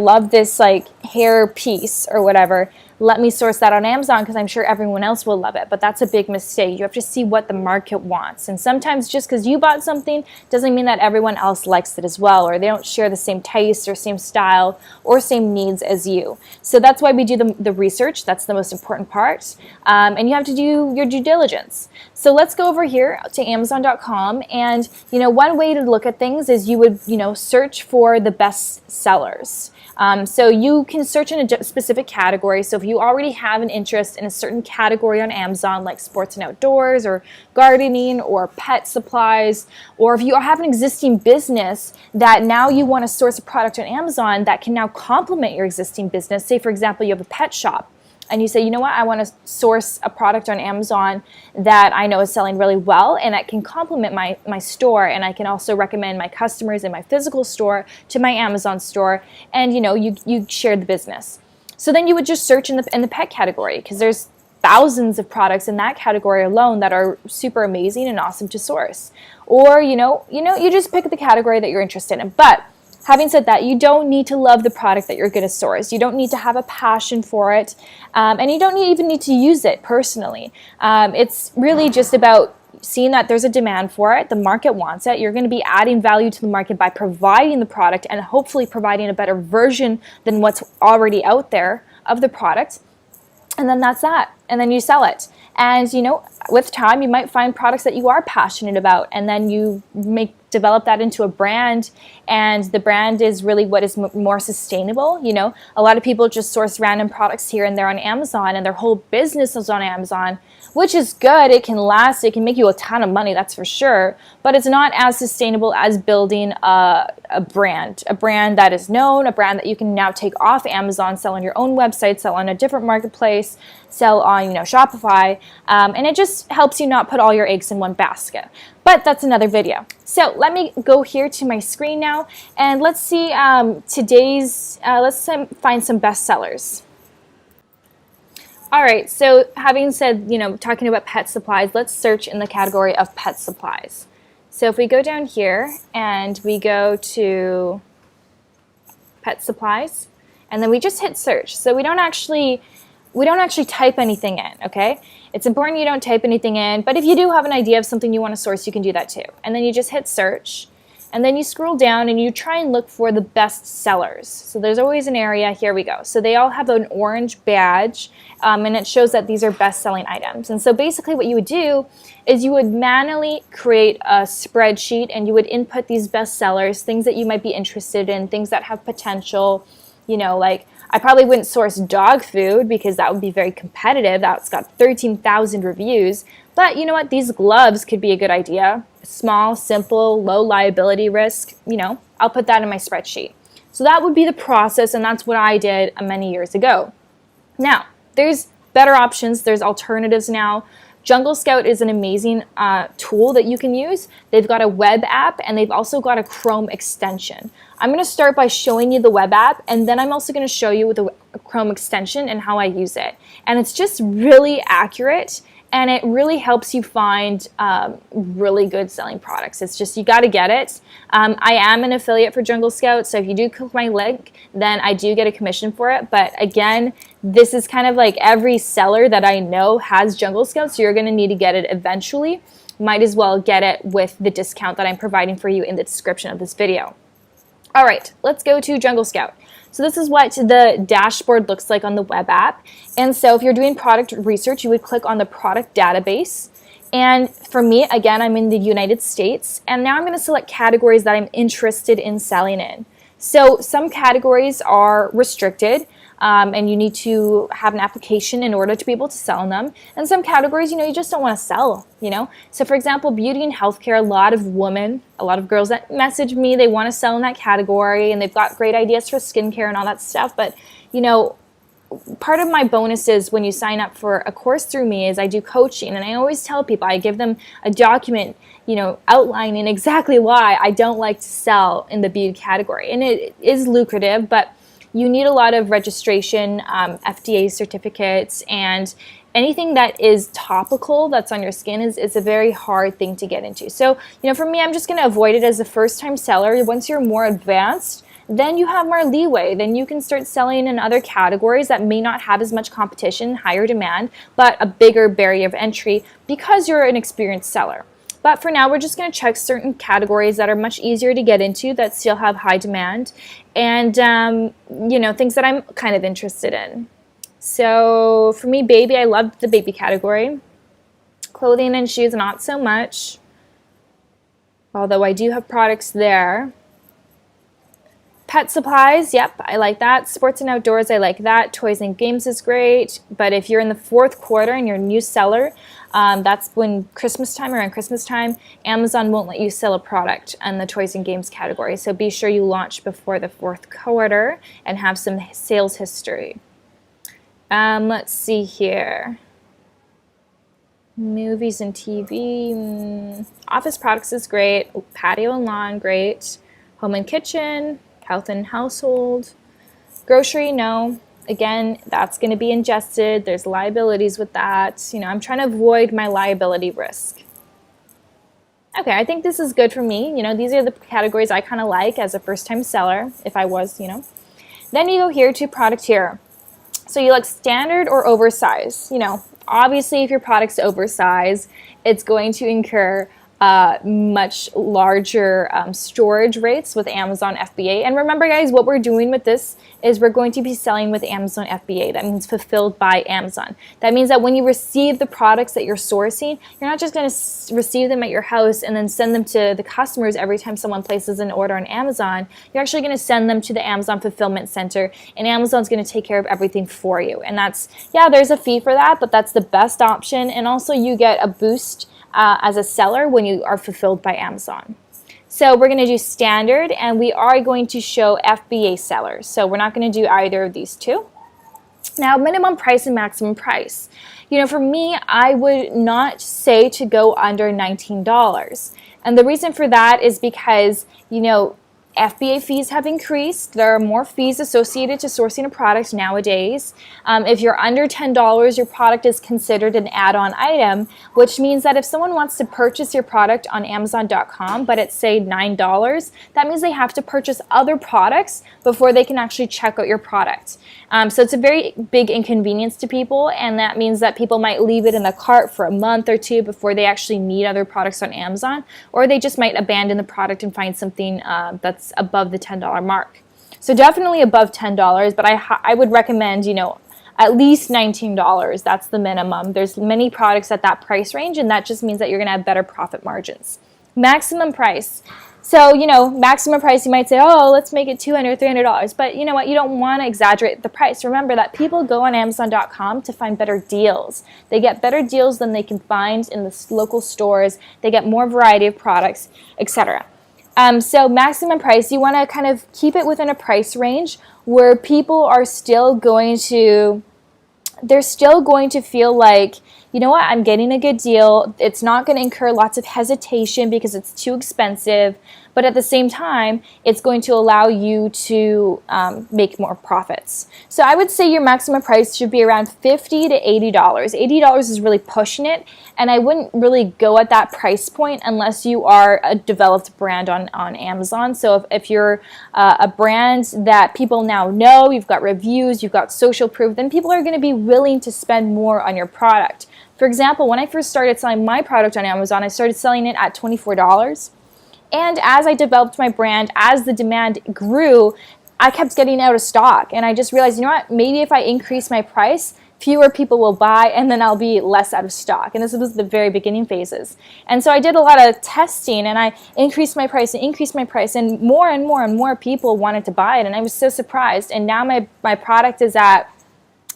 love this like hair piece or whatever, let me source that on Amazon because I'm sure everyone else will love it. But that's a big mistake. You have to see what the market wants. And sometimes just because you bought something doesn't mean that everyone else likes it as well, or they don't share the same taste or same style or same needs as you. So that's why we do the research. That's the most important part. And you have to do your due diligence. So let's go over here to Amazon.com. And, one way to look at things is you would, search for the best sellers. So you can search in a specific category. So if you already have an interest in a certain category on Amazon, like sports and outdoors or gardening or pet supplies, or if you have an existing business that now you want to source a product on Amazon that can now complement your existing business. Say, for example, you have a pet shop. And you say, you know what, I want to source a product on Amazon that I know is selling really well and that can complement my store, and I can also recommend my customers in my physical store to my Amazon store, and you share the business. So then you would just search in the pet category, because there's thousands of products in that category alone that are super amazing and awesome to source. Or you just pick the category that you're interested in. But having said that, you don't need to love the product that you're going to source. You don't need to have a passion for it, and you don't even need to use it personally. It's really just about seeing that there's a demand for it, the market wants it. You're going to be adding value to the market by providing the product and hopefully providing a better version than what's already out there of the product. And then that's that. And then you sell it. And, with time, you might find products that you are passionate about, and then you develop that into a brand, and the brand is really what is more sustainable. A lot of people just source random products here and there on Amazon, and their whole business is on Amazon, which is good. It can last. It can make you a ton of money, that's for sure. But it's not as sustainable as building a brand that is known, a brand that you can now take off Amazon, sell on your own website, sell on a different marketplace, sell on Shopify, and it just helps you not put all your eggs in one basket. But that's another video. So let me go here to my screen now, and let's see let's find some bestsellers. All right, so having said, talking about pet supplies, let's search in the category of pet supplies. So if we go down here and we go to pet supplies, and then we just hit search. So we don't actually type anything in, okay? It's important you don't type anything in, but if you do have an idea of something you want to source, you can do that too. And then you just hit search, and then you scroll down and you try and look for the best sellers. So there's always an area, here we go. So they all have an orange badge, and it shows that these are best-selling items. And so basically what you would do is you would manually create a spreadsheet, and you would input these best sellers, things that you might be interested in, things that have potential, like I probably wouldn't source dog food because that would be very competitive. That's got 13,000 reviews. But you know what? These gloves could be a good idea. Small, simple, low liability risk. I'll put that in my spreadsheet. So that would be the process, and that's what I did many years ago. Now, there's better options. There's alternatives now. Jungle Scout is an amazing tool that you can use. They've got a web app, and they've also got a Chrome extension. I'm going to start by showing you the web app, and then I'm also going to show you the Chrome extension and how I use it. And it's just really accurate, and it really helps you find really good selling products. It's just, you got to get it. I am an affiliate for Jungle Scout, so if you do click my link, then I do get a commission for it. But again, this is kind of like every seller that I know has Jungle Scout, so you're going to need to get it eventually. Might as well get it with the discount that I'm providing for you in the description of this video. All right, let's go to Jungle Scout. So this is what the dashboard looks like on the web app. And so if you're doing product research, you would click on the product database. And for me, again, I'm in the United States. And now I'm going to select categories that I'm interested in selling in. So some categories are restricted. And you need to have an application in order to be able to sell in them. And some categories, you just don't want to sell, So for example, beauty and healthcare, a lot of girls that message me, they want to sell in that category, and they've got great ideas for skincare and all that stuff. But, part of my bonuses when you sign up for a course through me is I do coaching, and I always tell people, I give them a document, outlining exactly why I don't like to sell in the beauty category. And it is lucrative, but you need a lot of registration, FBA certificates, and anything that is topical that's on your skin is a very hard thing to get into. So, for me, I'm just going to avoid it as a first-time seller. Once you're more advanced, then you have more leeway. Then you can start selling in other categories that may not have as much competition, higher demand, but a bigger barrier of entry because you're an experienced seller. But for now, we're just going to check certain categories that are much easier to get into that still have high demand and, things that I'm kind of interested in. So for me, baby, I loved the baby category. Clothing and shoes, not so much. Although I do have products there. Pet supplies, yep, I like that. Sports and outdoors, I like that. Toys and games is great. But if you're in the fourth quarter and you're a new seller, that's when Christmas time, around Christmas time, Amazon won't let you sell a product in the toys and games category. So be sure you launch before the fourth quarter and have some sales history. Let's see here. Movies and TV. Office products is great. Patio and lawn, great. Home and kitchen. Health and household. Grocery, no. Again, that's going to be ingested. There's liabilities with that. I'm trying to avoid my liability risk. Okay, I think this is good for me. These are the categories I kind of like as a first-time seller, if I was, Then you go here to product here. So you like standard or oversized. Obviously, if your product's oversized, it's going to incur much larger storage rates with Amazon FBA. And remember, guys, what we're doing with this is we're going to be selling with Amazon FBA. That means fulfilled by Amazon. That means that when you receive the products that you're sourcing, you're not just going to receive them at your house and then send them to the customers every time someone places an order on Amazon. You're actually going to send them to the Amazon Fulfillment Center, and Amazon's going to take care of everything for you. And that's, there's a fee for that, but that's the best option. And also you get a boost as a seller when you are fulfilled by Amazon. So we're going to do standard, and we are going to show FBA sellers. So we're not going to do either of these two. Now, minimum price and maximum price. For me, I would not say to go under $19. And the reason for that is because, FBA fees have increased. There are more fees associated to sourcing a product nowadays. If you're under $10, your product is considered an add-on item, which means that if someone wants to purchase your product on Amazon.com, but it's say $9, that means they have to purchase other products before they can actually check out your product. So it's a very big inconvenience to people, and that means that people might leave it in the cart for a month or two before they actually need other products on Amazon, or they just might abandon the product and find something that's above the $10 mark. So definitely above $10, but I would recommend, at least $19. That's the minimum. There's many products at that price range, and that just means that you're going to have better profit margins. Maximum price. So, maximum price, you might say, oh, let's make it $200, $300. But you know what? You don't want to exaggerate the price. Remember that people go on Amazon.com to find better deals. They get better deals than they can find in the local stores. They get more variety of products, etc. So maximum price, you want to kind of keep it within a price range where people are still going to, feel like, I'm getting a good deal. It's not going to incur lots of hesitation because it's too expensive. But at the same time, it's going to allow you to make more profits. So I would say your maximum price should be around $50 to $80. $80 is really pushing it, and I wouldn't really go at that price point unless you are a developed brand on Amazon. So if you're a brand that people now know, you've got reviews, you've got social proof, then people are going to be willing to spend more on your product. For example, when I first started selling my product on Amazon, I started selling it at $24. And as I developed my brand, as the demand grew, I kept getting out of stock. And I just realized, maybe if I increase my price, fewer people will buy, and then I'll be less out of stock. And this was the very beginning phases. And so I did a lot of testing, and I increased my price, and more people wanted to buy it. And I was so surprised. And now my product is at,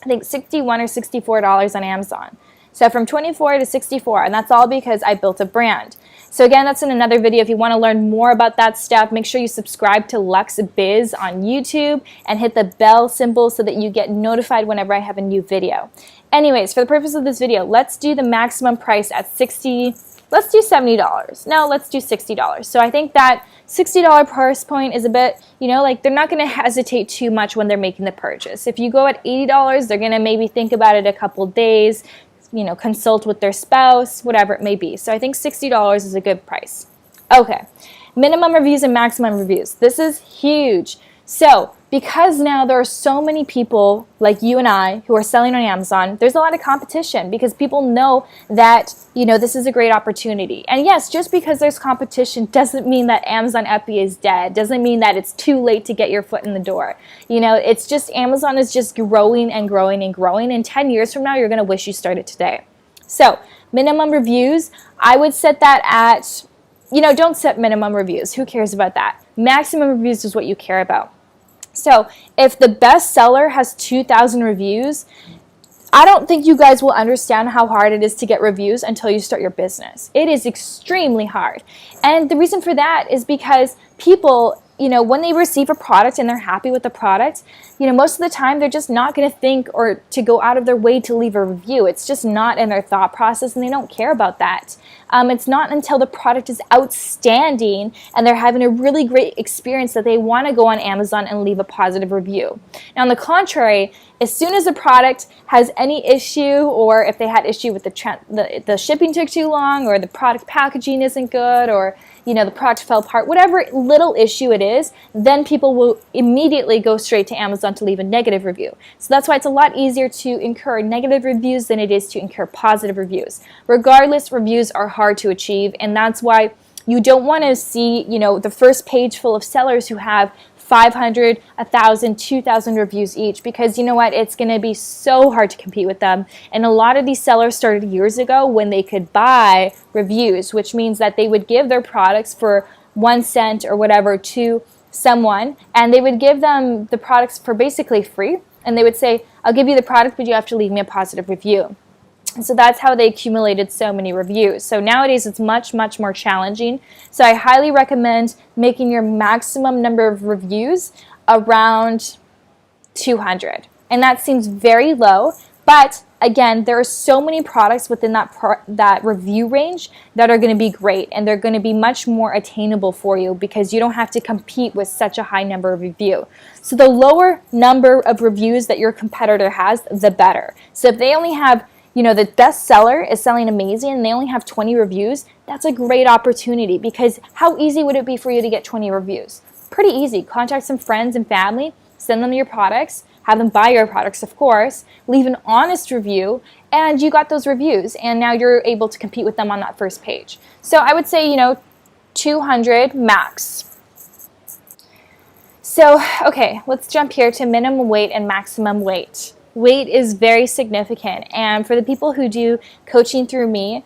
I think, $61 or $64 on Amazon. So from 24 to 64, and that's all because I built a brand. So again, that's in another video. If you want to learn more about that stuff, make sure you subscribe to Lux Biz on YouTube and hit the bell symbol so that you get notified whenever I have a new video. Anyways, for the purpose of this video, let's do the maximum price at let's do $70. No, let's do $60. So I think that $60 price point is a bit, they're not going to hesitate too much when they're making the purchase. If you go at $80, they're going to maybe think about it a couple days, consult with their spouse, whatever it may be. So I think $60 is a good price. Okay, minimum reviews and maximum reviews. This is huge. So because now there are so many people like you and I who are selling on Amazon, there's a lot of competition because people know that, this is a great opportunity. And yes, just because there's competition doesn't mean that Amazon FBA is dead, doesn't mean that it's too late to get your foot in the door. It's just Amazon is just growing and growing and growing. And 10 years from now, you're going to wish you started today. So minimum reviews, I would set that at, don't set minimum reviews. Who cares about that? Maximum reviews is what you care about. So if the best seller has 2,000 reviews, I don't think you guys will understand how hard it is to get reviews until you start your business. It is extremely hard. And the reason for that is because people, when they receive a product and they're happy with the product, most of the time they're just not going to think or to go out of their way to leave a review. It's just not in their thought process, and they don't care about that. It's not until the product is outstanding and they're having a really great experience that they want to go on Amazon and leave a positive review. Now, on the contrary, as soon as a product has any issue, or if they had issue with the shipping took too long, or the product packaging isn't good, or the product fell apart, whatever little issue it is, then people will immediately go straight to Amazon to leave a negative review. So that's why it's a lot easier to incur negative reviews than it is to incur positive reviews. Regardless, reviews are hard to achieve, and that's why you don't want to see, the first page full of sellers who have 500, 1,000, 2,000 reviews each, because you know what? It's going to be so hard to compete with them. And a lot of these sellers started years ago when they could buy reviews, which means that they would give their products for 1 cent or whatever to someone, and they would give them the products for basically free. And they would say, I'll give you the product, but you have to leave me a positive review. And so that's how they accumulated so many reviews. So nowadays it's much, much more challenging. So I highly recommend making your maximum number of reviews around 200. And that seems very low, but again, there are so many products within that review range that are going to be great, and they're going to be much more attainable for you because you don't have to compete with such a high number of reviews. So the lower number of reviews that your competitor has, the better. So if they only have the best seller is selling amazing and they only have 20 reviews, that's a great opportunity, because how easy would it be for you to get 20 reviews? Pretty easy. Contact some friends and family, send them your products, have them buy your products, of course, leave an honest review, and you got those reviews, and now you're able to compete with them on that first page. So I would say, 200 max. So, okay, let's jump here to minimum weight and maximum weight. Weight is very significant, and for the people who do coaching through me,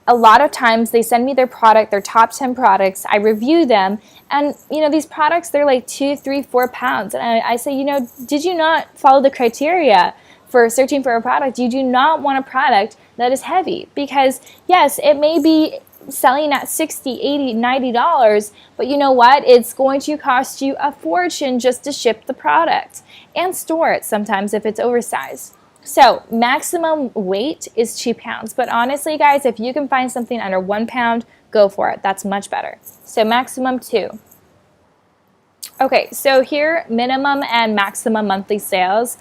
a lot of times they send me their product, their top 10 products, I review them, and these products, they're like 2, 3, 4 pounds, and I say, did you not follow the criteria for searching for a product? You do not want a product that is heavy, because yes, it may be selling at $60, $80, $90, but you know what? It's going to cost you a fortune just to ship the product and store it sometimes if it's oversized. So maximum weight is 2 pounds, but honestly guys, if you can find something under 1 pound, go for it. That's much better. So maximum 2. Okay, so here, minimum and maximum monthly sales.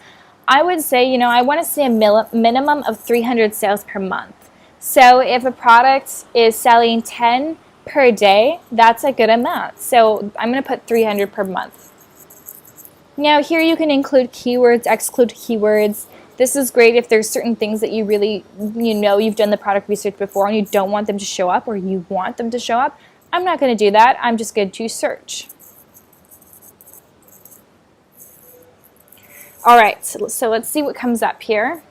I would say, I want to see a minimum of 300 sales per month. So if a product is selling 10 per day, that's a good amount. So I'm going to put 300 per month. Now here you can include keywords, exclude keywords. This is great if there's certain things that you really, you've done the product research before and you don't want them to show up, or you want them to show up. I'm not going to do that. I'm just going to search. All right, so let's see what comes up here.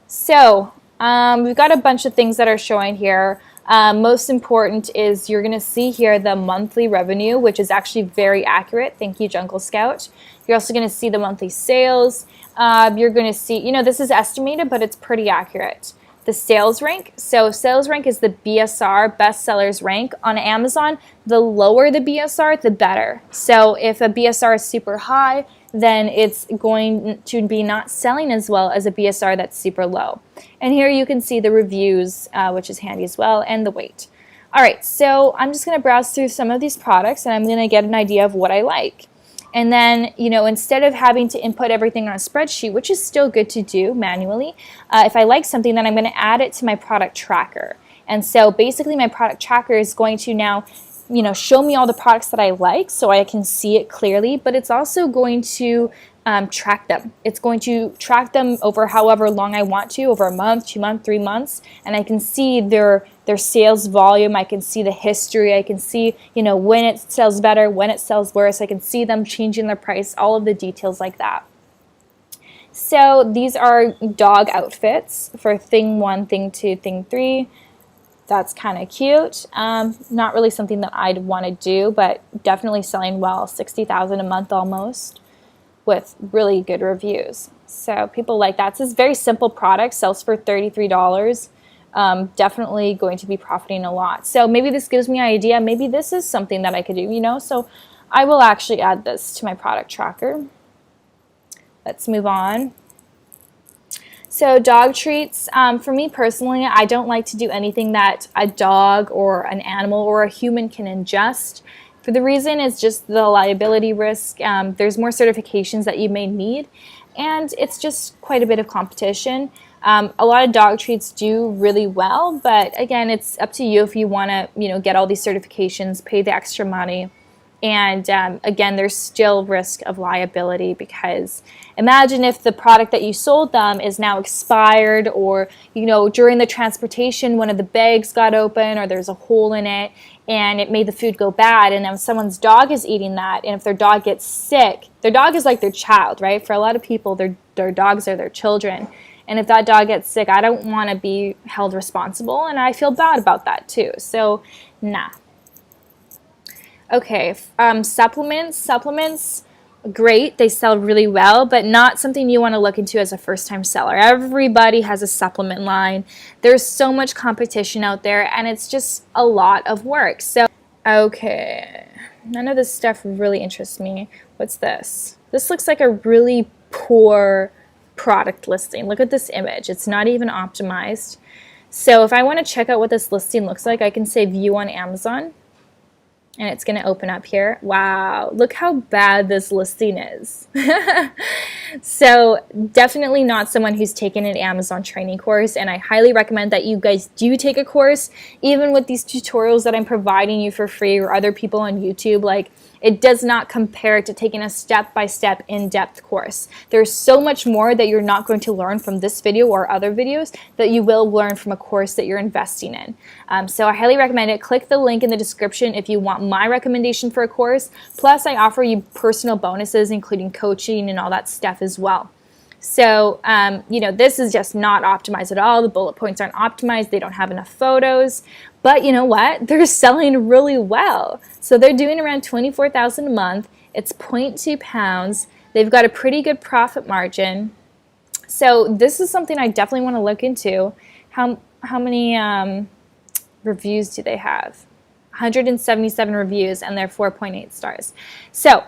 So we've got a bunch of things that are showing here. Most important is you're going to see here the monthly revenue, which is actually very accurate. Thank you, Jungle Scout. You're also going to see the monthly sales. You're going to see, this is estimated, but it's pretty accurate. The sales rank. So sales rank is the BSR, best sellers rank. On Amazon, the lower the BSR, the better. So if a BSR is super high, then it's going to be not selling as well as a BSR that's super low. And here you can see the reviews, which is handy as well, and the weight. All right, so I'm just going to browse through some of these products, and I'm going to get an idea of what I like. And then, instead of having to input everything on a spreadsheet, which is still good to do manually, if I like something, then I'm going to add it to my product tracker. And so basically my product tracker is going to now show me all the products that I like so I can see it clearly, but it's also going to track them. It's going to track them over however long I want to, over a month, 2 months, 3 months, and I can see their sales volume. I can see the history. I can see, when it sells better, when it sells worse. I can see them changing their price, all of the details like that. So these are dog outfits for thing 1, thing 2, thing 3. That's kind of cute. Not really something that I'd want to do, but definitely selling well, 60,000 a month almost, with really good reviews. So people like that. It's a very simple product, sells for $33. Definitely going to be profiting a lot. So maybe this gives me an idea. Maybe this is something that I could do, So I will actually add this to my product tracker. Let's move on. So dog treats, for me personally, I don't like to do anything that a dog or an animal or a human can ingest. For the reason is just the liability risk. There's more certifications that you may need, and it's just quite a bit of competition. A lot of dog treats do really well, but again, it's up to you if you want to, get all these certifications, pay the extra money. And again, there's still risk of liability, because imagine if the product that you sold them is now expired, or during the transportation one of the bags got open, or there's a hole in it and it made the food go bad, and then someone's dog is eating that, and if their dog gets sick, their dog is like their child, right? For a lot of people, their dogs are their children. And if that dog gets sick, I don't want to be held responsible, and I feel bad about that too. So, nah. Okay, supplements, great. They sell really well, but not something you want to look into as a first-time seller. Everybody has a supplement line. There's so much competition out there, and it's just a lot of work. So, okay, none of this stuff really interests me. What's this? This looks like a really poor product listing. Look at this image. It's not even optimized. So if I want to check out what this listing looks like, I can say view on Amazon. And it's going to open up here. Wow, look how bad this listing is. So definitely not someone who's taken an Amazon training course, and I highly recommend that you guys do take a course. Even with these tutorials that I'm providing you for free, or other people on YouTube, like, it does not compare to taking a step-by-step in-depth course. There's so much more that you're not going to learn from this video or other videos that you will learn from a course that you're investing in. So I highly recommend it. Click the link in the description if you want my recommendation for a course. Plus, I offer you personal bonuses, including coaching and all that stuff as well. So, this is just not optimized at all. The bullet points aren't optimized. They don't have enough photos. But you know what? They're selling really well. So they're doing around $24,000 a month. It's 0.2 pounds. They've got a pretty good profit margin. So this is something I definitely want to look into. How many reviews do they have? 177 reviews, and they're 4.8 stars. So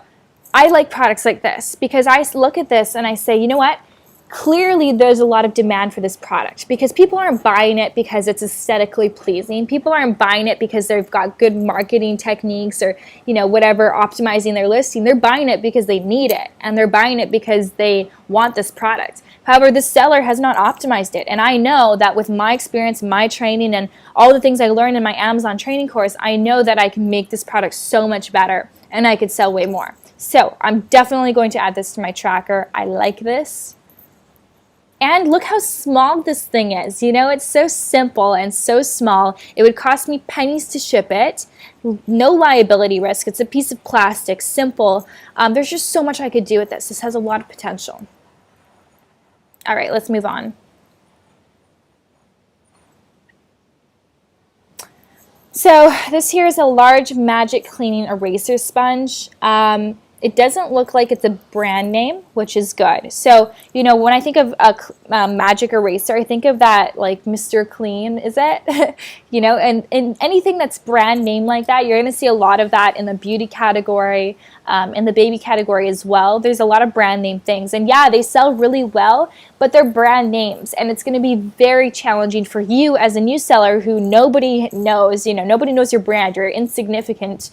I like products like this because I look at this and I say, you know what? Clearly there's a lot of demand for this product, because people aren't buying it because it's aesthetically pleasing. People aren't buying it because they've got good marketing techniques or, whatever, optimizing their listing. They're buying it because they need it, and they're buying it because they want this product. However, the seller has not optimized it, and I know that with my experience, my training, and all the things I learned in my Amazon training course, I know that I can make this product so much better, and I could sell way more. So I'm definitely going to add this to my tracker. I like this. And look how small this thing is. It's so simple and so small. It would cost me pennies to ship it. No liability risk. It's a piece of plastic, simple. There's just so much I could do with this. This has a lot of potential. All right, let's move on. So this here is a large magic cleaning eraser sponge. It doesn't look like it's a brand name, which is good. So, when I think of a magic eraser, I think of that like Mr. Clean, is it? And anything that's brand name like that, you're going to see a lot of that in the beauty category. in the baby category as well. There's a lot of brand name things, and yeah, they sell really well, but they're brand names, and it's going to be very challenging for you as a new seller who nobody knows. Nobody knows your brand. You're insignificant.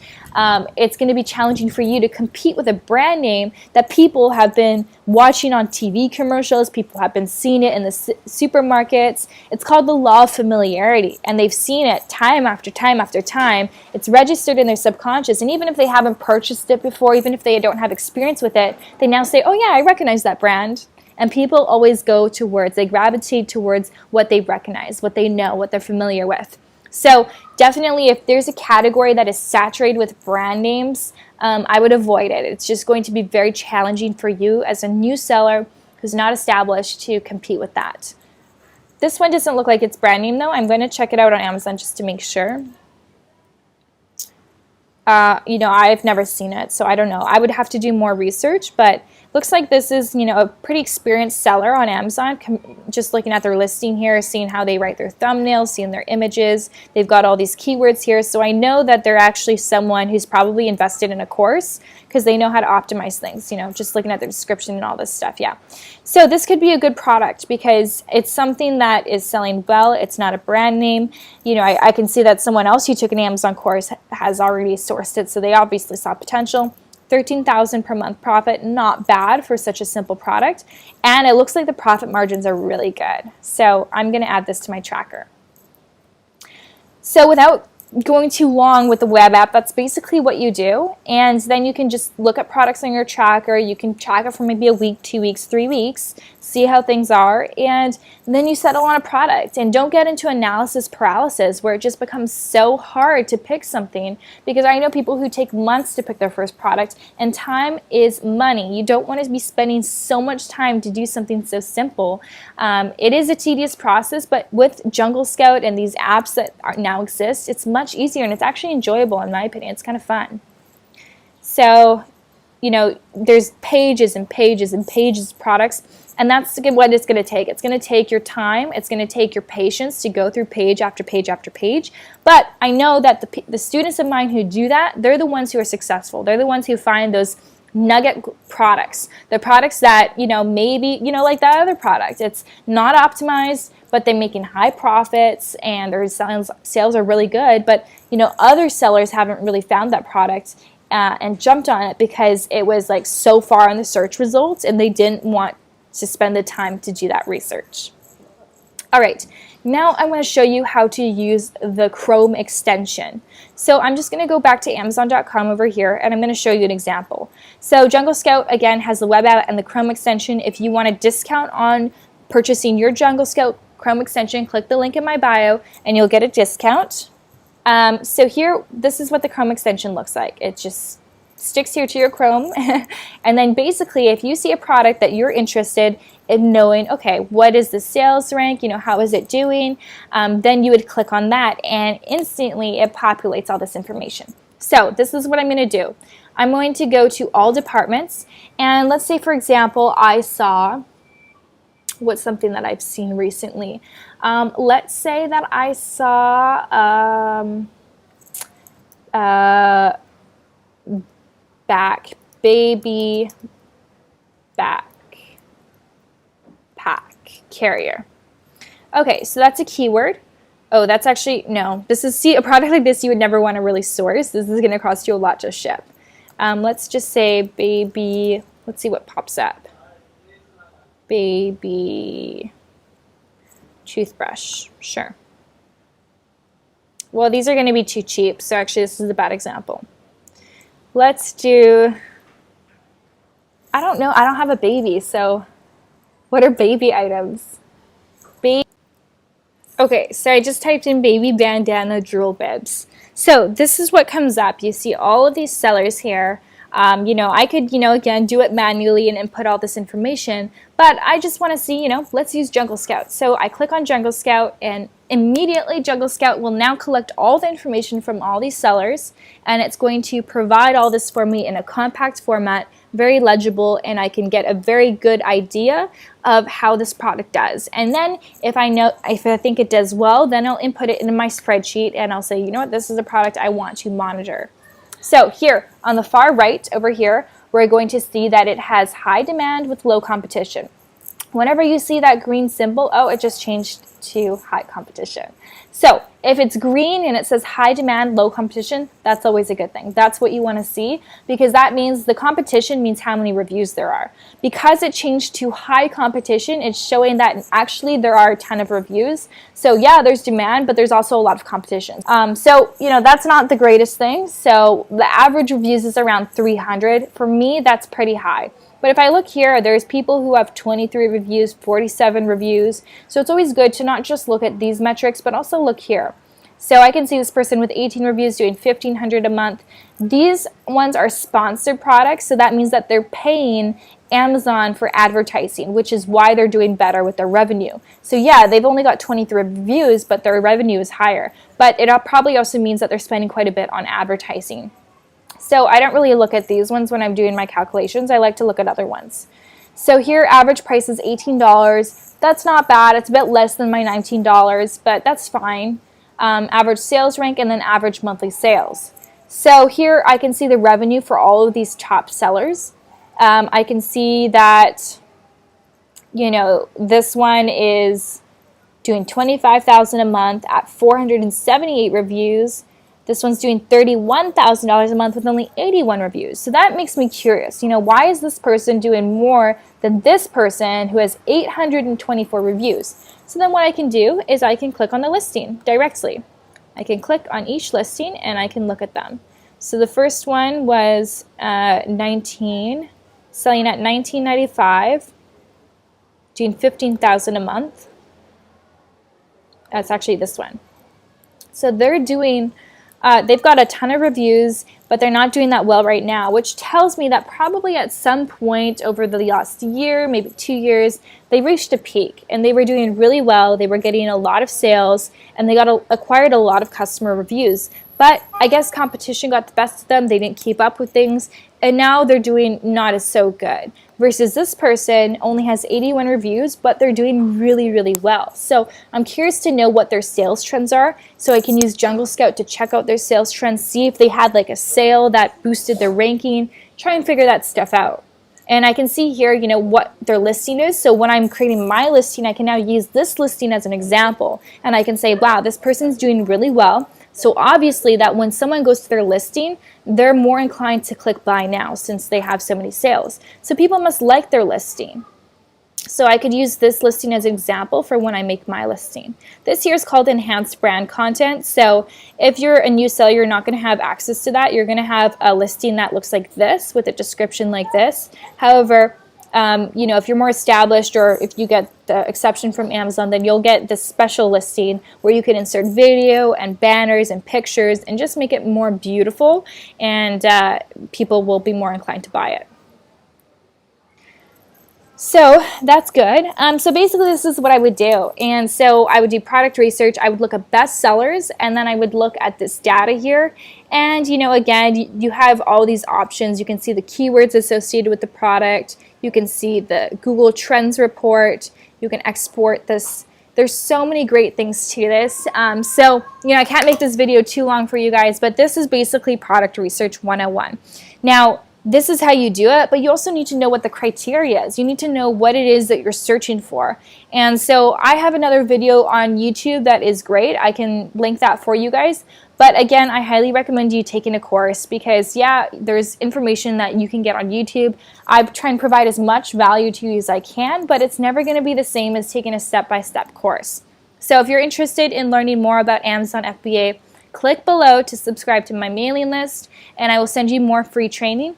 It's going to be challenging for you to compete with a brand name that people have been watching on TV commercials. People have been seeing it in the supermarkets. It's called the law of familiarity, and they've seen it time after time after time. It's registered in their subconscious, and even if they haven't purchased it before, even if they don't have experience with it, they now say, oh yeah, I recognize that brand. And people always go towards, they gravitate towards what they recognize, what they know, what they're familiar with. So definitely, if there's a category that is saturated with brand names, I would avoid it. It's just going to be very challenging for you as a new seller who's not established to compete with that. This one doesn't look like it's brand name though. I'm going to check it out on Amazon just to make sure. I've never seen it, so I don't know. I would have to do more research, but looks like this is, a pretty experienced seller on Amazon. Just looking at their listing here, seeing how they write their thumbnails, seeing their images. They've got all these keywords here, so I know that they're actually someone who's probably invested in a course because they know how to optimize things, just looking at the description and all this stuff, yeah. So this could be a good product because it's something that is selling well. It's not a brand name. I can see that someone else who took an Amazon course has already sourced it, so they obviously saw potential. $13,000 per month profit, not bad for such a simple product. And it looks like the profit margins are really good. So I'm going to add this to my tracker. So without going too long with the web app, that's basically what you do. And then you can just look at products on your tracker. You can track it for maybe a week, 2 weeks, 3 weeks, see how things are, and then you settle on a product. And don't get into analysis paralysis where it just becomes so hard to pick something, because I know people who take months to pick their first product, and time is money. You don't want to be spending so much time to do something so simple. It is a tedious process, but with Jungle Scout and these apps that now exist, it's much easier, and it's actually enjoyable in my opinion. It's kind of fun. So, there's pages and pages and pages of products, and that's what it's going to take. It's going to take your time. It's going to take your patience to go through page after page after page. But I know that the students of mine who do that, they're the ones who are successful. They're the ones who find those nugget products, the products that, maybe, like that other product. It's not optimized, but they're making high profits and their sales are really good. But, other sellers haven't really found that product and jumped on it because it was like so far in the search results and they didn't want to spend the time to do that research. All right, now I want to show you how to use the Chrome extension. So I'm just going to go back to Amazon.com over here, and I'm going to show you an example. So Jungle Scout, again, has the web app and the Chrome extension. If you want a discount on purchasing your Jungle Scout Chrome extension, click the link in my bio, and you'll get a discount. So here, this is what the Chrome extension looks like. It just sticks here to your Chrome, and then basically if you see a product that you're interested in knowing, okay, what is the sales rank, how is it doing, then you would click on that and instantly it populates all this information. So this is what I'm going to do. I'm going to go to all departments, and let's say for example I saw, what's something that I've seen recently, let's say that I saw baby backpack carrier. Okay, so that's a keyword. Oh, that's actually, no. See, a product like this you would never want to really source. This is going to cost you a lot to ship. Let's just say baby, let's see what pops up. Baby toothbrush, sure. Well, these are going to be too cheap, so actually this is a bad example. Let's do, I don't know, I don't have a baby, so what are baby items? Okay, so I just typed in baby bandana drool bibs. So this is what comes up. You see all of these sellers here. I could, again, do it manually and input all this information, but I just want to see, let's use Jungle Scout. So I click on Jungle Scout, and immediately Jungle Scout will now collect all the information from all these sellers, and it's going to provide all this for me in a compact format, very legible, and I can get a very good idea of how this product does. And then if I think it does well, then I'll input it into my spreadsheet and I'll say, this is a product I want to monitor. So here on the far right over here, we're going to see that it has high demand with low competition. Whenever you see that green symbol, oh, it just changed to high competition. So if it's green and it says high demand, low competition, that's always a good thing. That's what you want to see, because that means the competition means how many reviews there are. Because it changed to high competition, it's showing that actually there are a ton of reviews. So yeah, there's demand, but there's also a lot of competition. So, you know, that's not the greatest thing. So the average reviews is around 300. For me, that's pretty high. But if I look here, there's people who have 23 reviews, 47 reviews. So it's always good to not just look at these metrics, but also look here. So I can see this person with 18 reviews doing $1,500 a month. These ones are sponsored products, so that means that they're paying Amazon for advertising, which is why they're doing better with their revenue. So yeah, they've only got 23 reviews, but their revenue is higher. But it probably also means that they're spending quite a bit on advertising. So I don't really look at these ones when I'm doing my calculations. I like to look at other ones. So here, average price is $18. That's not bad. It's a bit less than my $19, but that's fine. Average sales rank, and then average monthly sales. So here I can see the revenue for all of these top sellers. I can see that, you know, this one is doing $25,000 a month at 478 reviews. This one's doing $31,000 a month with only 81 reviews. So that makes me curious. You know, why is this person doing more than this person who has 824 reviews? So then what I can do is I can click on the listing directly. I can click on each listing and I can look at them. So the first one was selling at $19.95, doing $15,000 a month. That's actually this one. So they're doing they've got a ton of reviews, but they're not doing that well right now, which tells me that probably at some point over the last year, maybe 2 years, they reached a peak and they were doing really well. They were getting a lot of sales and they acquired a lot of customer reviews. But I guess competition got the best of them. They didn't keep up with things, and now they're doing not as so good. Versus this person only has 81 reviews, but they're doing really, really well. So I'm curious to know what their sales trends are, so I can use Jungle Scout to check out their sales trends, see if they had like a sale that boosted their ranking, try and figure that stuff out. And I can see here, you know, what their listing is. So when I'm creating my listing, I can now use this listing as an example. And I can say, wow, this person's doing really well. So obviously that when someone goes to their listing, they're more inclined to click buy now since they have so many sales. So people must like their listing. So I could use this listing as an example for when I make my listing. This here is called enhanced brand content. So if you're a new seller, you're not going to have access to that. You're going to have a listing that looks like this with a description like this. However, you know, if you're more established or if you get the exception from Amazon, then you'll get this special listing where you can insert video and banners and pictures and just make it more beautiful, and people will be more inclined to buy it. So that's good. So basically this is what I would do. And so I would do product research. I would look at best sellers, and then I would look at this data here. And, you know, again, you have all these options. You can see the keywords associated with the product. You can see the Google Trends report. You can export this. There's so many great things to this. So, you know, I can't make this video too long for you guys, but this is basically product research 101. Now, this is how you do it, but you also need to know what the criteria is. You need to know what it is that you're searching for. And so I have another video on YouTube that is great. I can link that for you guys. But again, I highly recommend you taking a course because, yeah, there's information that you can get on YouTube. I try and provide as much value to you as I can, but it's never going to be the same as taking a step-by-step course. So if you're interested in learning more about Amazon FBA, click below to subscribe to my mailing list, and I will send you more free training.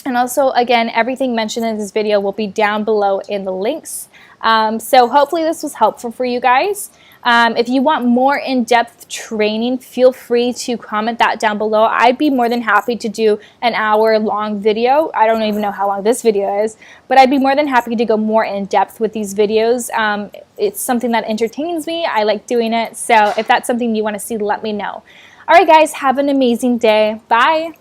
And also, again, everything mentioned in this video will be down below in the links. So hopefully this was helpful for you guys. If you want more in-depth training, feel free to comment that down below. I'd be more than happy to do an hour-long video. I don't even know how long this video is, but I'd be more than happy to go more in-depth with these videos. It's something that entertains me. I like doing it. So if that's something you want to see, let me know. All right, guys, have an amazing day. Bye.